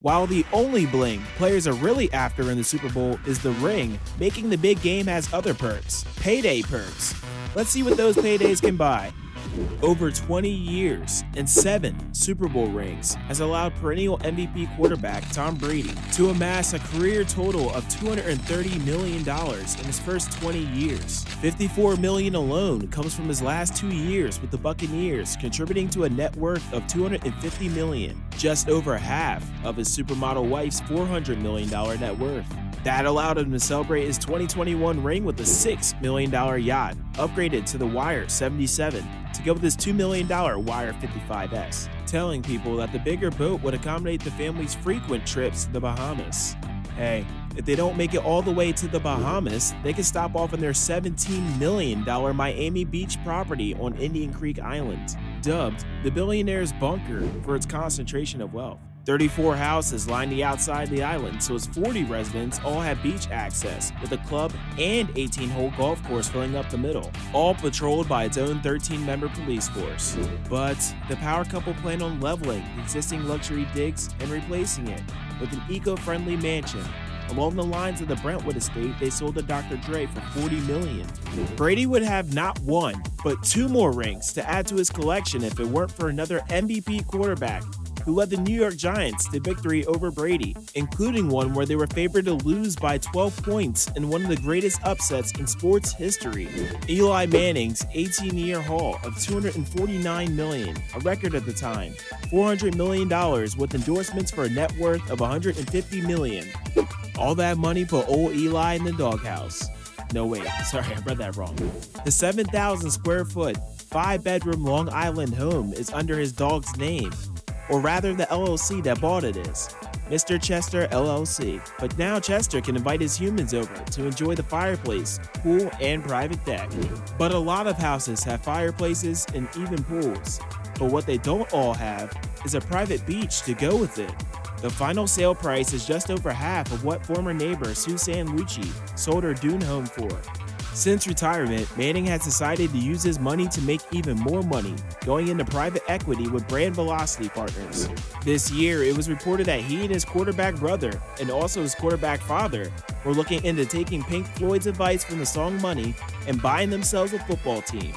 While the only bling players are really after in the Super Bowl is the ring, making the big game has other perks, payday perks. Let's see what those paydays can buy. Over 20 years and 7 Super Bowl rings has allowed perennial MVP quarterback Tom Brady to amass a career total of $230 million in his first 20 years. $54 million alone comes from his last 2 years with the Buccaneers, contributing to a net worth of $250 million, just over half of his supermodel wife's $400 million net worth. That allowed him to celebrate his 2021 ring with a $6 million yacht, upgraded to the Wire 77 to go with his $2 million Wire 55S, telling people that the bigger boat would accommodate the family's frequent trips to the Bahamas. Hey, if they don't make it all the way to the Bahamas, they can stop off on their $17 million Miami Beach property on Indian Creek Island, dubbed the Billionaire's Bunker for its concentration of wealth. 34 houses line the outside of the island, so its 40 residents all have beach access, with a club and 18-hole golf course filling up the middle, all patrolled by its own 13-member police force. But the power couple plan on leveling the existing luxury digs and replacing it with an eco-friendly mansion, along the lines of the Brentwood estate they sold to Dr. Dre for $40 million. Brady would have not one, but 2 more rings to add to his collection if it weren't for another MVP quarterback who led the New York Giants to victory over Brady, including one where they were favored to lose by 12 points in one of the greatest upsets in sports history. Eli Manning's 18-year haul of $249 million, a record at the time, $400 million with endorsements for a net worth of $150 million. All that money put old Eli in the doghouse. No, wait, sorry, I read that wrong. The 7,000 square foot, 5-bedroom Long Island home is under his dog's name, or rather the LLC that bought it is, Mr. Chester LLC. But now Chester can invite his humans over to enjoy the fireplace, pool, and private deck. But a lot of houses have fireplaces and even pools. But what they don't all have is a private beach to go with it. The final sale price is just over half of what former neighbor Suzanne Lucci sold her Dune home for. Since retirement, Manning has decided to use his money to make even more money, going into private equity with Brand Velocity Partners. This year, it was reported that he and his quarterback brother, and also his quarterback father, were looking into taking Pink Floyd's advice from the song Money and buying themselves a football team.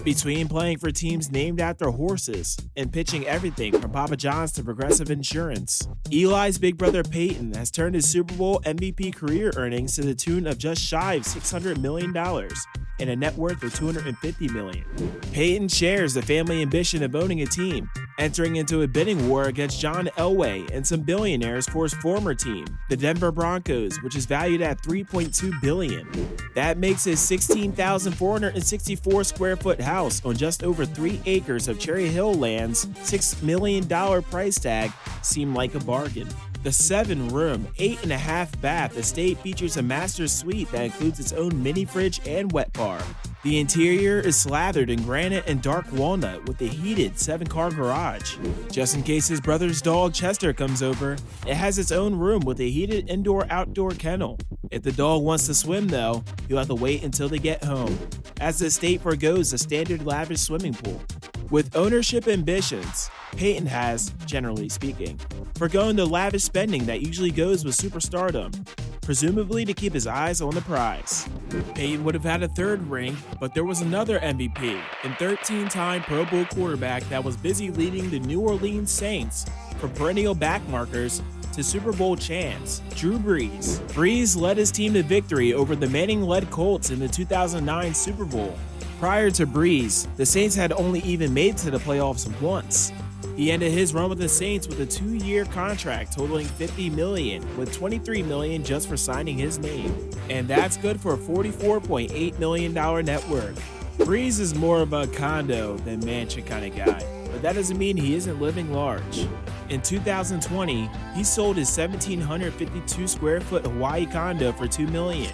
Between playing for teams named after horses and pitching everything from Papa John's to Progressive Insurance, Eli's big brother Peyton has turned his Super Bowl MVP career earnings to the tune of just shy of $600 million and a net worth of $250 million. Peyton shares the family ambition of owning a team, entering into a bidding war against John Elway and some billionaires for his former team, the Denver Broncos, which is valued at $3.2 billion. That makes his 16,464 square foot house on just over 3 acres of Cherry Hill land's $6 million price tag seem like a bargain. The 7-room, 8.5 bath estate features a master suite that includes its own mini fridge and wet bar. The interior is slathered in granite and dark walnut with a heated 7-car garage. Just in case his brother's dog Chester comes over, it has its own room with a heated indoor-outdoor kennel. If the dog wants to swim though, you'll have to wait until they get home, as the estate forgoes a standard lavish swimming pool. With ownership ambitions, Peyton has, generally speaking, forgone the lavish spending that usually goes with superstardom, presumably to keep his eyes on the prize. Peyton would have had a 3rd ring, but there was another MVP and 13-time Pro Bowl quarterback that was busy leading the New Orleans Saints from perennial backmarkers to Super Bowl champs, Drew Brees. Brees led his team to victory over the Manning-led Colts in the 2009 Super Bowl. Prior to Brees, the Saints had only even made it to the playoffs once. He ended his run with the Saints with a 2-year contract totaling $50 million, with $23 million just for signing his name. And that's good for a $44.8 million net worth. Brees is more of a condo than mansion kind of guy, but that doesn't mean he isn't living large. In 2020, he sold his 1,752 square foot Hawaii condo for $2 million.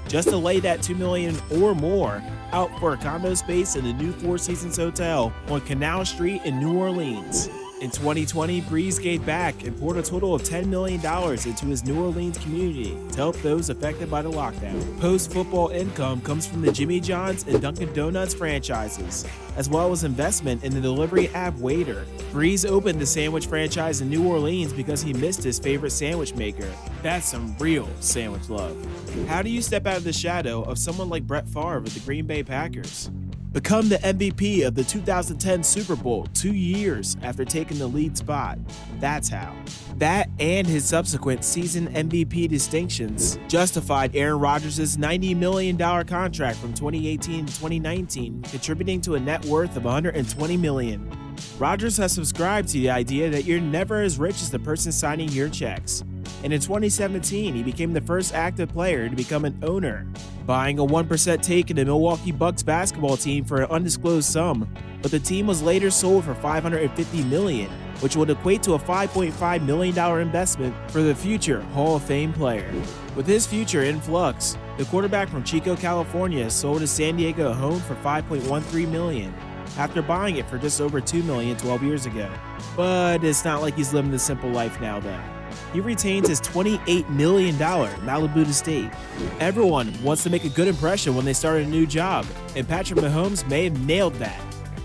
Just to lay that $2 million or more out for a condo space in the new Four Seasons Hotel on Canal Street in New Orleans. In 2020, Brees gave back and poured a total of $10 million into his New Orleans community to help those affected by the lockdown. Post-football income comes from the Jimmy John's and Dunkin' Donuts franchises, as well as investment in the delivery app Waiter. Brees opened the sandwich franchise in New Orleans because he missed his favorite sandwich maker. That's some real sandwich love. How do you step out of the shadow of someone like Brett Favre of the Green Bay Packers? Become the MVP of the 2010 Super Bowl 2 years after taking the lead spot. That's how. That and his subsequent season MVP distinctions justified Aaron Rodgers' $90 million contract from 2018 to 2019, contributing to a net worth of $120 million. Rodgers has subscribed to the idea that you're never as rich as the person signing your checks. And in 2017, he became the first active player to become an owner, buying a 1% take in the Milwaukee Bucks basketball team for an undisclosed sum, but the team was later sold for $550 million, which would equate to a $5.5 million investment for the future Hall of Fame player. With his future in flux, the quarterback from Chico, California sold his San Diego home for $5.13 million, after buying it for just over $2 million 12 years ago. But it's not like he's living the simple life now though. He retains his $28 million Malibu estate. Everyone wants to make a good impression when they start a new job, and Patrick Mahomes may have nailed that.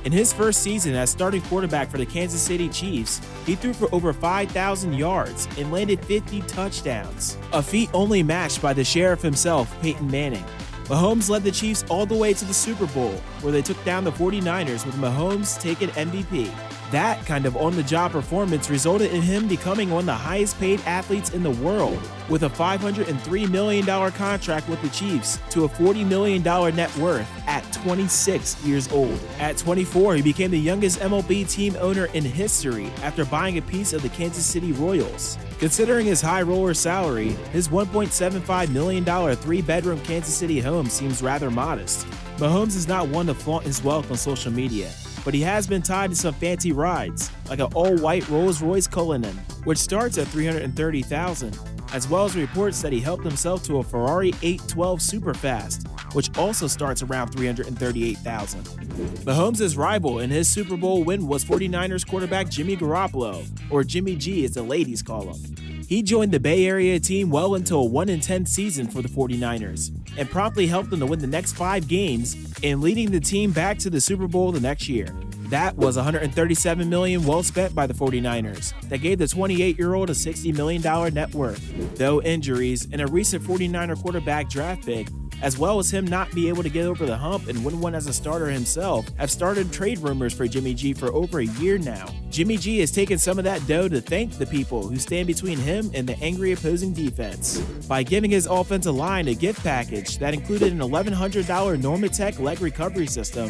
In his first season as starting quarterback for the Kansas City Chiefs, he threw for over 5,000 yards and landed 50 touchdowns, a feat only matched by the sheriff himself, Peyton Manning. Mahomes led the Chiefs all the way to the Super Bowl, where they took down the 49ers with Mahomes taking MVP. That kind of on-the-job performance resulted in him becoming one of the highest-paid athletes in the world, with a $503 million contract with the Chiefs to a $40 million net worth at 26 years old. At 24, he became the youngest MLB team owner in history after buying a piece of the Kansas City Royals. Considering his high roller salary, his $1.75 million three-bedroom Kansas City home seems rather modest. Mahomes is not one to flaunt his wealth on social media, but he has been tied to some fancy rides, like an all-white Rolls-Royce Cullinan, which starts at $330,000, as well as reports that he helped himself to a Ferrari 812 Superfast, which also starts around $338,000. Mahomes' rival in his Super Bowl win was 49ers quarterback Jimmy Goroppolo, or Jimmy G as the ladies call him. He joined the Bay Area team well into a 1-10 season for the 49ers, and promptly helped them to win the next 5 games and leading the team back to the Super Bowl the next year. That was $137 million well spent by the 49ers that gave the 28-year-old a $60 million net worth. Though injuries and a recent 49er quarterback draft pick, as well as him not be able to get over the hump and win one as a starter himself, have started trade rumors for Jimmy G for over a year now. Jimmy G has taken some of that dough to thank the people who stand between him and the angry opposing defense by giving his offensive line a gift package that included an $1,100 Normatec leg recovery system,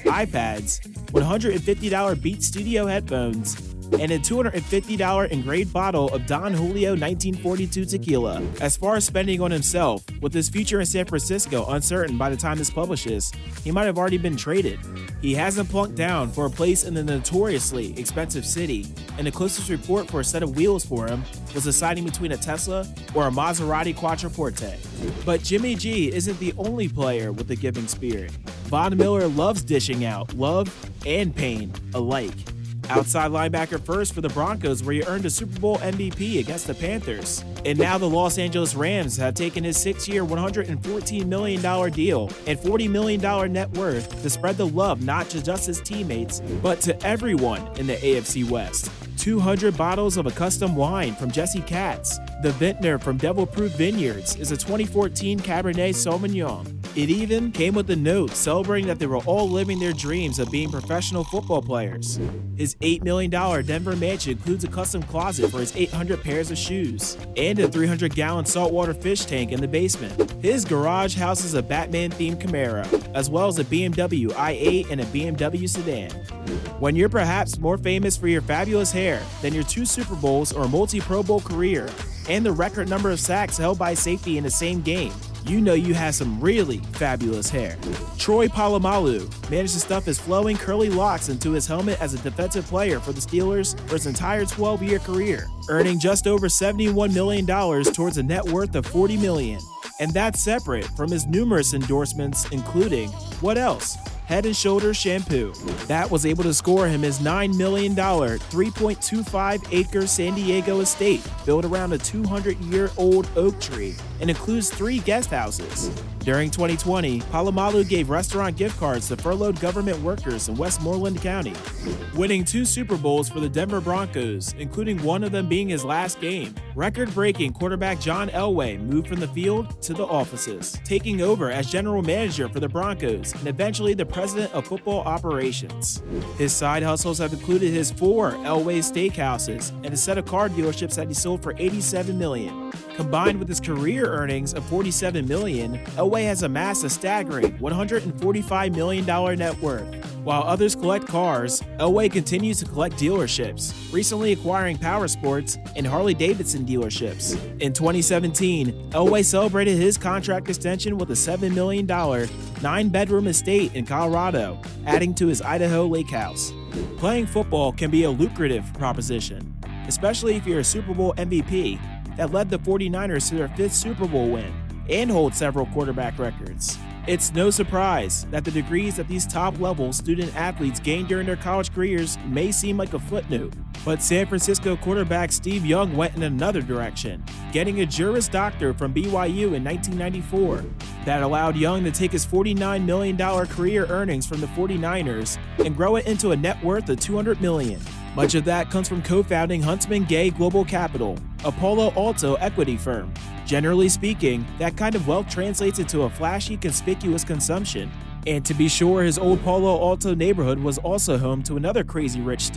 iPads, $150 Beats Studio headphones, and a $250 engraved bottle of Don Julio 1942 tequila. As far as spending on himself, with his future in San Francisco uncertain by the time this publishes, he might have already been traded. He hasn't plunked down for a place in the notoriously expensive city, and the closest report for a set of wheels for him was deciding between a Tesla or a Maserati Quattroporte. But Jimmy G isn't the only player with a giving spirit. Von Miller loves dishing out love and pain alike. Outside linebacker first for the Broncos, where he earned a Super Bowl MVP against the Panthers. And now the Los Angeles Rams have taken his 6-year, $114 million deal and $40 million net worth to spread the love not to just his teammates, but to everyone in the AFC West. 200 bottles of a custom wine from Jesse Katz. The Vintner from Devil Proof Vineyards is a 2014 Cabernet Sauvignon. It even came with a note celebrating that they were all living their dreams of being professional football players. His $8 million Denver mansion includes a custom closet for his 800 pairs of shoes and a 300-gallon saltwater fish tank in the basement. His garage houses a Batman-themed Camaro, as well as a BMW i8 and a BMW sedan. When you're perhaps more famous for your fabulous hair than your 2 Super Bowls or multi-Pro Bowl career, and the record number of sacks held by safety in the same game, you know you have some really fabulous hair. Troy Polamalu managed to stuff his flowing curly locks into his helmet as a defensive player for the Steelers for his entire 12-year career, earning just over $71 million towards a net worth of $40 million. And that's separate from his numerous endorsements, including, what else? Head & Shoulders shampoo. That was able to score him his $9 million, 3.25-acre San Diego estate built around a 200-year-old oak tree and includes 3 guest houses. During 2020, Polamalu gave restaurant gift cards to furloughed government workers in Westmoreland County, winning 2 Super Bowls for the Denver Broncos, including one of them being his last game. Record-breaking quarterback John Elway moved from the field to the offices, taking over as general manager for the Broncos and eventually the president of football operations. His side hustles have included his 4 Elway steakhouses and a set of car dealerships that he sold for $87 million. Combined with his career earnings of $47 million, Elway has amassed a staggering $145 million net worth. While others collect cars, Elway continues to collect dealerships, recently acquiring Power Sports and Harley-Davidson dealerships. In 2017, Elway celebrated his contract extension with a $7 million, 9-bedroom estate in Colorado, adding to his Idaho lake house. Playing football can be a lucrative proposition, especially if you're a Super Bowl MVP that led the 49ers to their 5th Super Bowl win and hold several quarterback records. It's no surprise that the degrees that these top-level student athletes gain during their college careers may seem like a footnote, but San Francisco quarterback Steve Young went in another direction, getting a Juris Doctor from BYU in 1994. That allowed Young to take his $49 million career earnings from the 49ers and grow it into a net worth of $200 million. Much of that comes from co-founding Huntsman Gay Global Capital, a Palo Alto equity firm. Generally speaking, that kind of wealth translates into a flashy, conspicuous consumption. And to be sure, his old Palo Alto neighborhood was also home to another crazy rich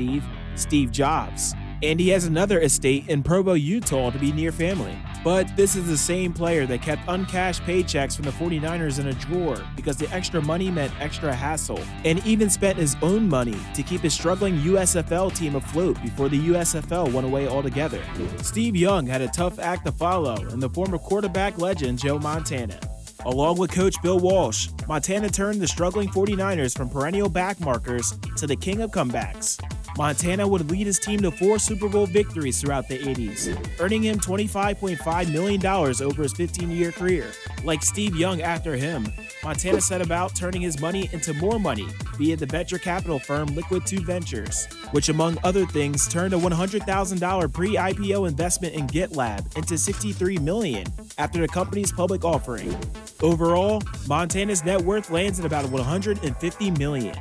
Steve Jobs. And he has another estate in Provo, Utah to be near family. But this is the same player that kept uncashed paychecks from the 49ers in a drawer because the extra money meant extra hassle, and even spent his own money to keep his struggling USFL team afloat before the USFL went away altogether. Steve Young had a tough act to follow in the former quarterback legend Joe Montana. Along with coach Bill Walsh, Montana turned the struggling 49ers from perennial backmarkers to the king of comebacks. Montana would lead his team to 4 Super Bowl victories throughout the 80s, earning him $25.5 million over his 15-year career. Like Steve Young after him, Montana set about turning his money into more money via the venture capital firm Liquid 2 Ventures, which among other things turned a $100,000 pre-IPO investment in GitLab into $63 million after the company's public offering. Overall, Montana's net worth lands at about $150 million.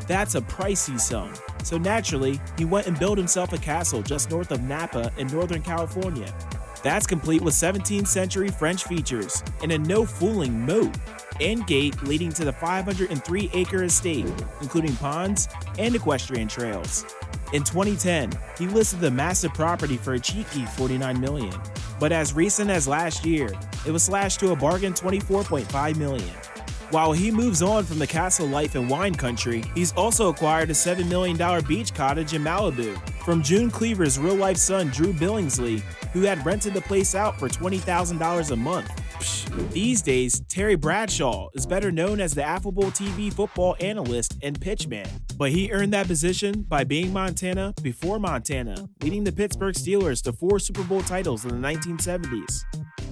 That's a pricey sum. So naturally, he went and built himself a castle just north of Napa in Northern California. That's complete with 17th century French features and a no-fooling moat and gate leading to the 503-acre estate, including ponds and equestrian trails. In 2010, he listed the massive property for a cheeky $49 million. But as recent as last year, it was slashed to a bargain $24.5 million. While he moves on from the castle life and wine country, he's also acquired a $7 million beach cottage in Malibu from June Cleaver's real-life son Drew Billingsley, who had rented the place out for $20,000 a month. These days, Terry Bradshaw is better known as the affable TV football analyst and pitchman, but he earned that position by being Montana before Montana, leading the Pittsburgh Steelers to 4 Super Bowl titles in the 1970s.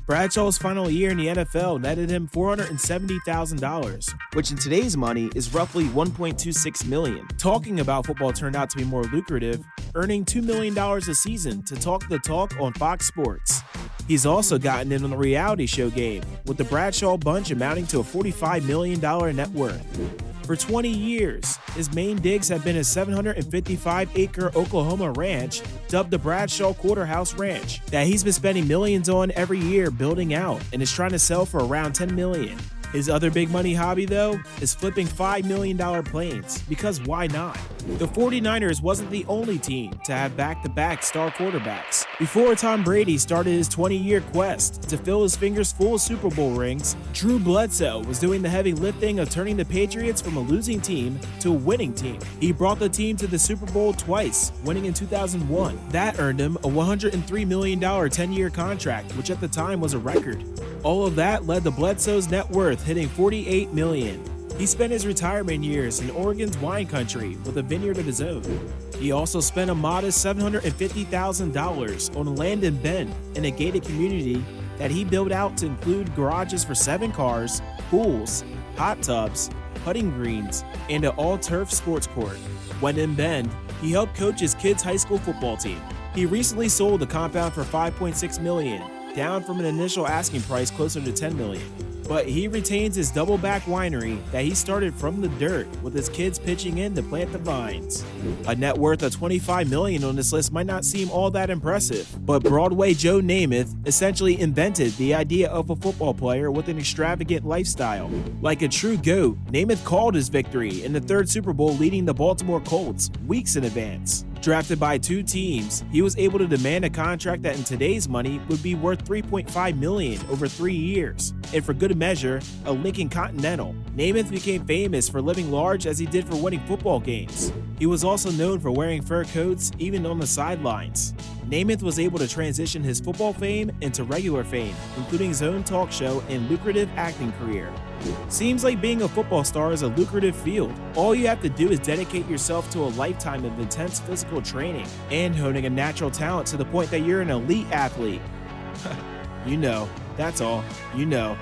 Bradshaw's final year in the NFL netted him $470,000, which in today's money is roughly $1.26 million. Talking about football turned out to be more lucrative, earning $2 million a season to talk the talk on Fox Sports. He's also gotten in on the reality show game, with the Bradshaw bunch amounting to a $45 million net worth. For 20 years, his main digs have been his 755-acre Oklahoma ranch, dubbed the Bradshaw Quarterhouse Ranch, that he's been spending millions on every year building out and is trying to sell for around $10 million. His other big money hobby, though, is flipping $5 million planes, because why not? The 49ers wasn't the only team to have back-to-back star quarterbacks. Before Tom Brady started his 20-year quest to fill his fingers full of Super Bowl rings, Drew Bledsoe was doing the heavy lifting of turning the Patriots from a losing team to a winning team. He brought the team to the Super Bowl twice, winning in 2001. That earned him a $103 million 10-year contract, which at the time was a record. All of that led to Bledsoe's net worth hitting $48 million. He spent his retirement years in Oregon's wine country with a vineyard of his own. He also spent a modest $750,000 on land in Bend in a gated community that he built out to include garages for 7 cars, pools, hot tubs, putting greens, and an all-turf sports court. When in Bend, he helped coach his kids' high school football team. He recently sold the compound for $5.6 million, down from an initial asking price closer to $10 million. But he retains his double-back winery that he started from the dirt, with his kids pitching in to plant the vines. A net worth of $25 million on this list might not seem all that impressive, but Broadway Joe Namath essentially invented the idea of a football player with an extravagant lifestyle. Like a true GOAT, Namath called his victory in the third Super Bowl, leading the Baltimore Colts weeks in advance. Drafted by 2 teams, he was able to demand a contract that in today's money would be worth $3.5 million over 3 years. And for good measure, a Lincoln Continental. Namath became famous for living large as he did for winning football games. He was also known for wearing fur coats even on the sidelines. Namath was able to transition his football fame into regular fame, including his own talk show and lucrative acting career. Seems like being a football star is a lucrative field. All you have to do is dedicate yourself to a lifetime of intense physical training and honing a natural talent to the point that you're an elite athlete. You know, that's all. You know.